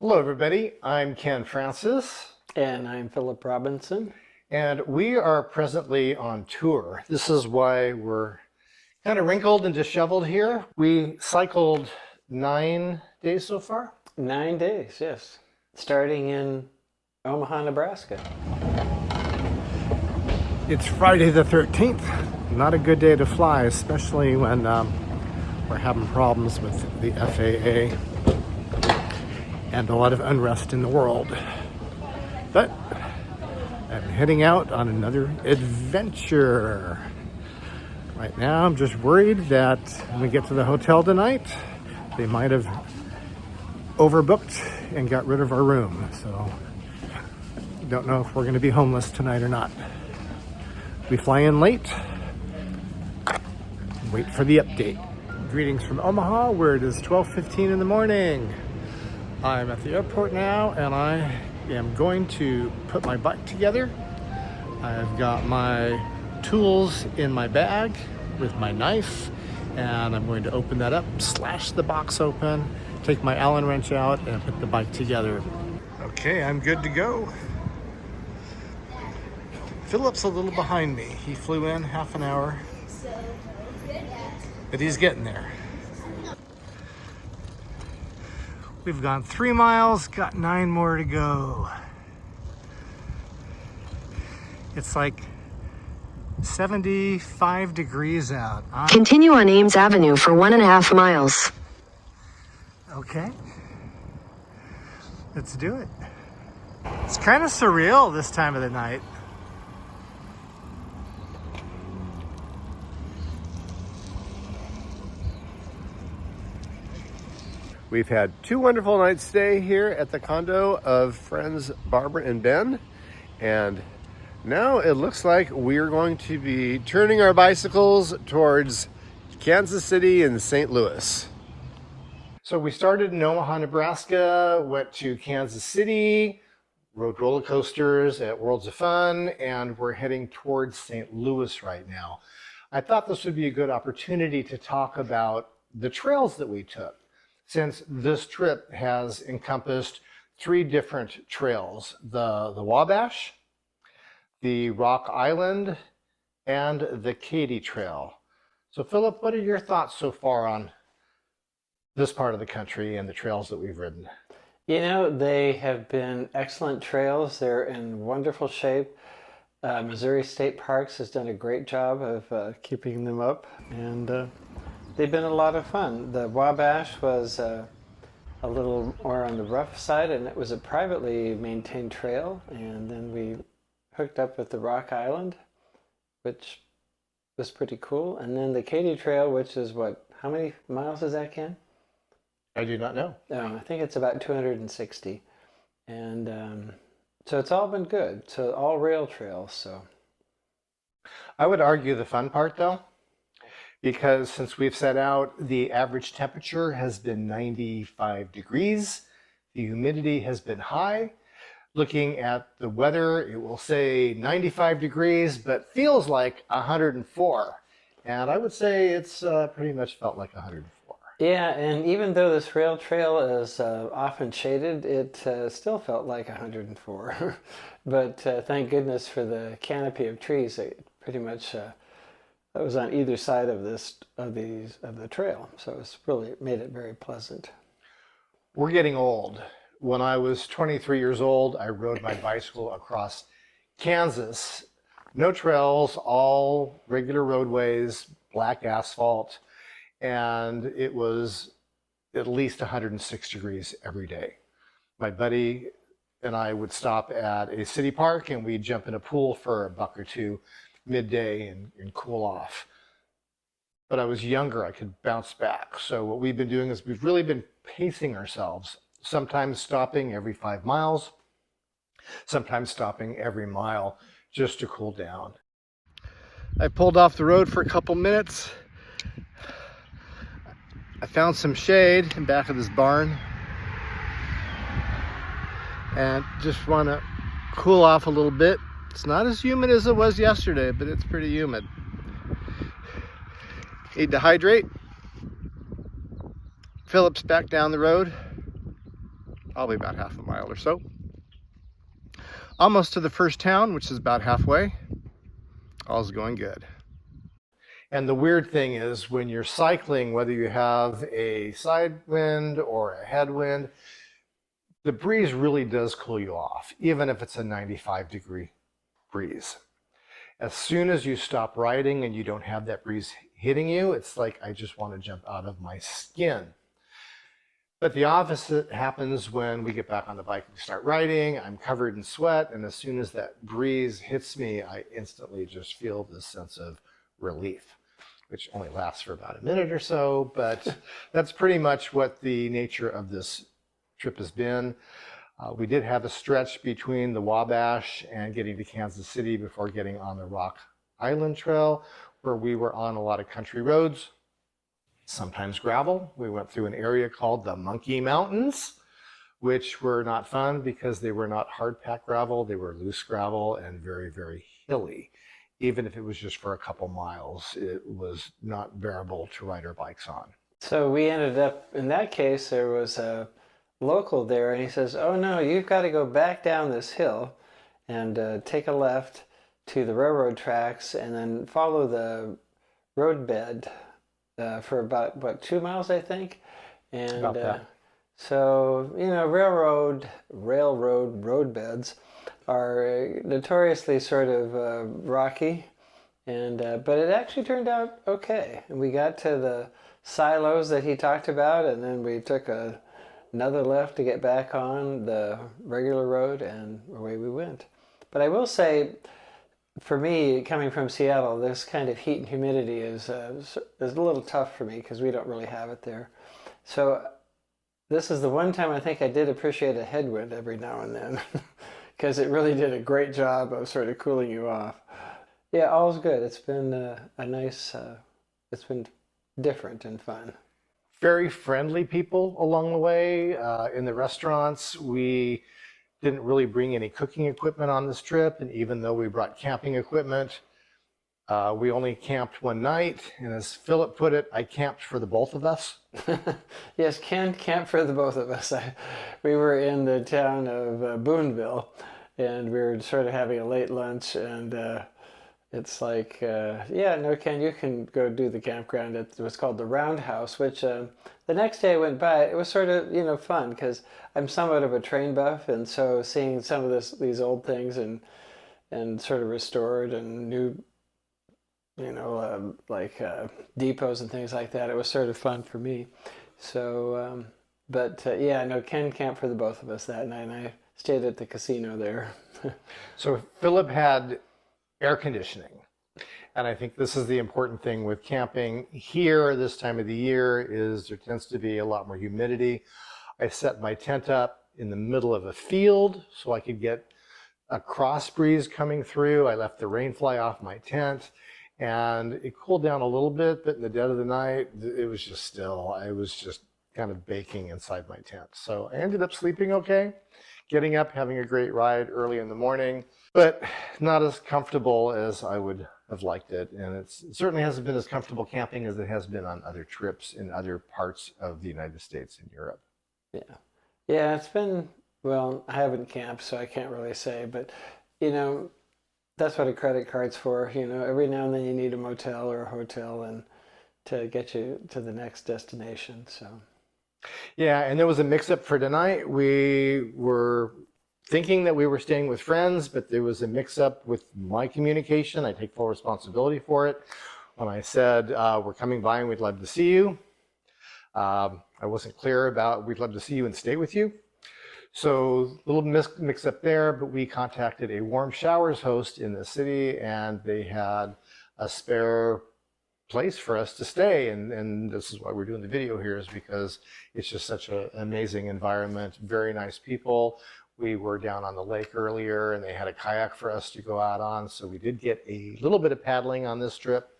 Hello, everybody. I'm Ken Francis, And I'm Philip Robinson. and we are presently on tour. This is why we're kind of wrinkled and disheveled here. We cycled 9 days so far. 9 days, yes. Starting in Omaha, Nebraska. It's Friday the 13th. Not a good day to fly, especially when we're having problems with the FAA and a lot of unrest in the world. But I'm heading out on another adventure. Right now, I'm just worried that when we get to the hotel tonight, they might have overbooked and got rid of our room. So, don't know if we're going to be homeless tonight or not. We fly in late. Wait for the update. Greetings from Omaha, where it is 12:15 in the morning. I'm at the airport now, and I am going to put my bike together. I've got my tools in my bag with my knife, and I'm going to open that up, slash the box open, take my Allen wrench out, and put the bike together. Okay, I'm good to go. Philip's a little behind me. He flew in half an hour, but he's getting there. We've gone 3 miles, got 9 more to go. It's like 75 degrees out. Continue on Ames Avenue for 1.5 miles. Okay. Let's do it. It's kind of surreal this time of the night. We've had 2 wonderful nights stay here at the condo of friends Barbara and Ben, and now it looks like we're going to be turning our bicycles towards Kansas City and St. Louis. So we started in Omaha, Nebraska, went to Kansas City, rode roller coasters at Worlds of Fun, and we're heading towards St. Louis right now. I thought this would be a good opportunity to talk about the trails that we took, since this trip has encompassed 3 different trails: the Wabash, the Rock Island, and the Katy Trail. So Philip, what are your thoughts so far on this part of the country and the trails that we've ridden? You know, they have been excellent trails. They're in wonderful shape. Missouri State Parks has done a great job of keeping them up, and they've been a lot of fun. The Wabash was a little more on the rough side, and it was a privately maintained trail. And then we hooked up with the Rock Island, which was pretty cool. And then the Katy Trail, which is how many miles is that, Ken? I do not know. I think it's about 260. And so it's all been good. So all rail trails. So I would argue the fun part, though, because since we've set out, the average temperature has been 95 degrees. The humidity has been high. Looking at the weather, it will say 95 degrees, but feels like 104. And I would say it's pretty much felt like 104. yeah, and even though this rail trail is often shaded, it still felt like 104. But thank goodness for the canopy of trees. It pretty much that was on either side of the trail, so it's really made it very pleasant. We're getting old. When I was 23 years old, I rode my bicycle across Kansas. No trails, all regular roadways, black asphalt, and it was at least 106 degrees every day. My buddy and I would stop at a city park, and we'd jump in a pool for $1 or $2 midday and cool off. But I was younger, I could bounce back. So what we've been doing is we've really been pacing ourselves, sometimes stopping every 5 miles, sometimes stopping every mile just to cool down. I pulled off the road for a couple minutes. I found some shade in back of this barn and just want to cool off a little bit. It's not as humid as it was yesterday, but it's pretty humid. Need to hydrate. Philip's back down the road. probably about half a mile or so. Almost to the first town, which is about halfway. All's going good. And the weird thing is when you're cycling, whether you have a side wind or a headwind, the breeze really does cool you off, even if it's a 95-degree breeze. As soon as you stop riding and you don't have that breeze hitting you, it's like I just want to jump out of my skin. But the opposite happens when we get back on the bike and start riding. I'm covered in sweat, and as soon as that breeze hits me, I instantly just feel this sense of relief, which only lasts for about a minute or so, but that's pretty much what the nature of this trip has been. We did have a stretch between the Wabash and getting to Kansas City before getting on the Rock Island Trail, where we were on a lot of country roads, sometimes gravel. We went through an area called the Monkey Mountains, which were not fun because they were not hard packed gravel. They were loose gravel and very, very hilly. Even if it was just for a couple miles, it was not bearable to ride our bikes on. So we ended up, in that case, there was a local there, and he says, oh no, you've got to go back down this hill and take a left to the railroad tracks and then follow the roadbed for about, what, 2 miles, I think? And About that. so, you know, railroad roadbeds are notoriously sort of rocky, and but it actually turned out okay. And we got to the silos that he talked about, and then we took another left to get back on the regular road, and away we went. But I will say, for me, coming from Seattle, this kind of heat and humidity is a little tough for me because we don't really have it there. So this is the one time I think I did appreciate a headwind every now and then because it really did a great job of sort of cooling you off. Yeah, all's good. It's been a nice, it's been different and fun. Very friendly people along the way. In the restaurants, we didn't really bring any cooking equipment on this trip, and even though we brought camping equipment, we only camped one night, and as Philip put it, I camped for the both of us. Yes, camp for the both of us. We were in the town of Boonville, and we were sort of having a late lunch, and it's like, yeah, no, Ken, you can go do the campground. It was called the Roundhouse, which the next day I went by, it was sort of, you know, fun because I'm somewhat of a train buff, and so seeing some of these old things and sort of restored and new, you know, depots and things like that, it was sort of fun for me. So, yeah, no, Ken camped for the both of us that night, and I stayed at the casino there. So Philip had air conditioning. And I think this is the important thing with camping here this time of the year is there tends to be a lot more humidity. I set my tent up in the middle of a field so I could get a cross breeze coming through. I left the rain fly off my tent and it cooled down a little bit, but in the dead of the night, it was just still. I was just kind of baking inside my tent. So I ended up sleeping okay, getting up, having a great ride early in the morning, but not as comfortable as I would have liked it. And it certainly hasn't been as comfortable camping as it has been on other trips in other parts of the United States and Europe. Yeah. Yeah, it's been, well, I haven't camped, so I can't really say, but, you know, that's what a credit card's for. You know, every now and then you need a motel or a hotel and to get you to the next destination, so. Yeah, and there was a mix-up for tonight. We were thinking that we were staying with friends, but there was a mix-up with my communication. I take full responsibility for it. When I said, we're coming by and we'd love to see you, I wasn't clear about we'd love to see you and stay with you. So a little mix-up there, but we contacted a warm showers host in the city and they had a spare place for us to stay, and this is why we're doing the video here, is because it's just such an amazing environment, very nice people. We were down on the lake earlier and they had a kayak for us to go out on, so we did get a little bit of paddling on this trip,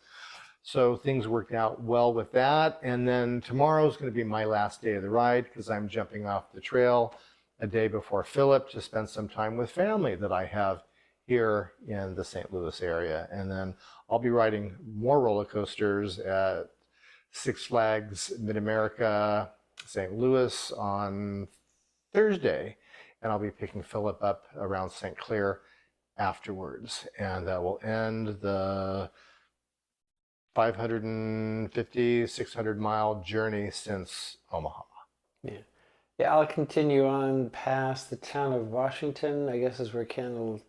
so things worked out well with that. And then tomorrow is going to be my last day of the ride because I'm jumping off the trail a day before Philip to spend some time with family that I have here in the St. Louis area. And then I'll be riding more roller coasters at Six Flags Mid-America, St. Louis on Thursday, and I'll be picking Philip up around St. Clair afterwards, and we'll end the 550, 600 mile journey since Omaha. Yeah. Yeah, I'll continue on past the town of Washington, I guess is where Ken will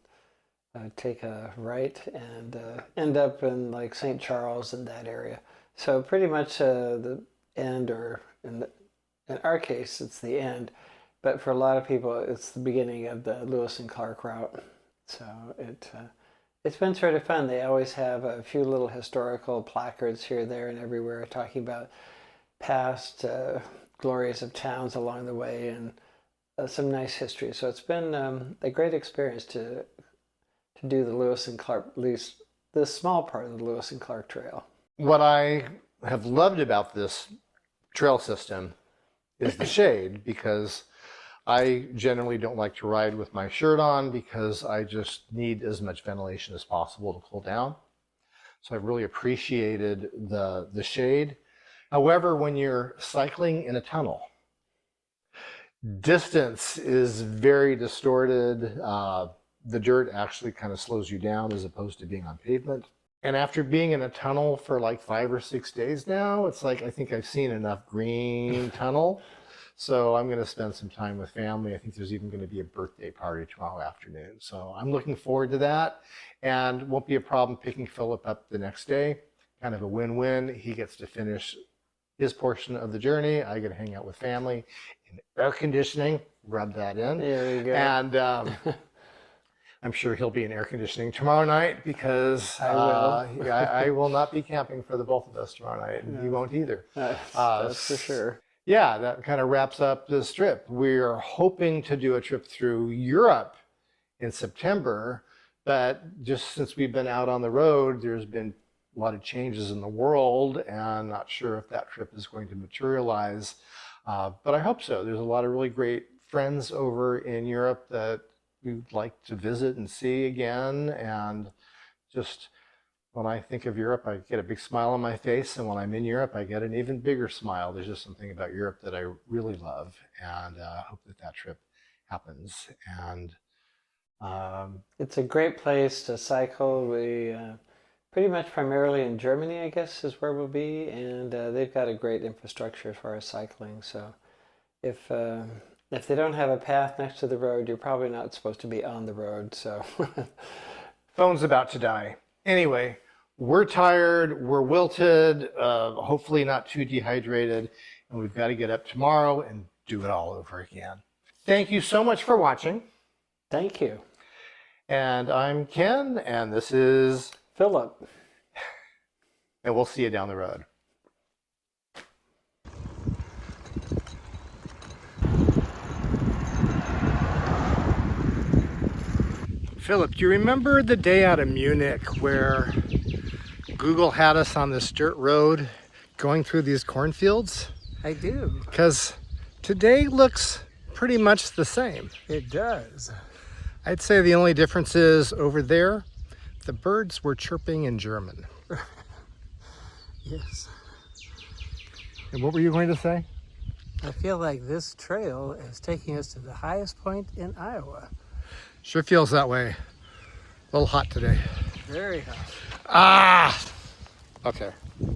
take a right and end up in like St. Charles and that area. So pretty much the end, or in our case, it's the end. But for a lot of people, it's the beginning of the Lewis and Clark route. So it's been sort of fun. They always have a few little historical placards here, there, and everywhere talking about past glories of towns along the way, and some nice history. So it's been a great experience to do the Lewis and Clark, at least this small part of the Lewis and Clark Trail. What I have loved about this trail system is the shade, because I generally don't like to ride with my shirt on because I just need as much ventilation as possible to cool down. So I've really appreciated the shade. However, when you're cycling in a tunnel, distance is very distorted. The dirt actually kind of slows you down as opposed to being on pavement. And after being in a tunnel for like 5 or 6 days now, it's like I think I've seen enough green tunnel. So I'm going to spend some time with family. I think there's even going to be a birthday party tomorrow afternoon. So I'm looking forward to that, and won't be a problem picking Philip up the next day. Kind of a win-win. He gets to finish his portion of the journey. I get to hang out with family in air conditioning, rub that in. There you go. And I'm sure he'll be in air conditioning tomorrow night, because I will not be camping for the both of us tomorrow night, and he won't either. That's for sure. Yeah, that kind of wraps up this trip. We're hoping to do a trip through Europe in September, but just since we've been out on the road, there's been a lot of changes in the world, and I'm not sure if that trip is going to materialize, but I hope so. There's a lot of really great friends over in Europe that we'd like to visit and see again, and just when I think of Europe, I get a big smile on my face, and when I'm in Europe, I get an even bigger smile. There's just something about Europe that I really love, and I hope that trip happens. And it's a great place to cycle. We pretty much primarily in Germany, I guess, is where we'll be, and they've got a great infrastructure as far as cycling. So if they don't have a path next to the road, you're probably not supposed to be on the road. So phone's about to die. Anyway, we're tired, we're wilted, hopefully not too dehydrated, and we've got to get up tomorrow and do it all over again. Thank you so much for watching. thank you. And I'm Ken, and this is Philip. and we'll see you down the road. Philip, do you remember the day out of Munich where Google had us on this dirt road going through these cornfields? I do. Because today looks pretty much the same. It does. I'd say the only difference is over there, the birds were chirping in German. Yes. And what were you going to say? I feel like this trail is taking us to the highest point in Iowa. Sure feels that way. A little hot today. Very hot. Ah! Okay.